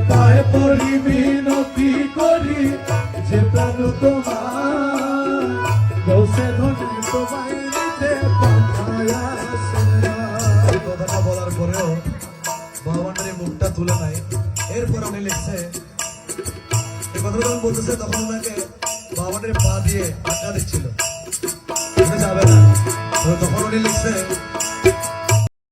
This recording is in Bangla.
পায় পড়ি বিনতি করি যে প্রাণ তোমার দোষে ধনী তোমায় নিতে এই কথাটা বলার পরেও ভগবানের মুখটা তুলে নাই। এরপর উনি লিখছে এই কথাটা যখন বলতেছে তখন ওনাকে ভগবানের পা দিয়ে আটকা দিচ্ছিল।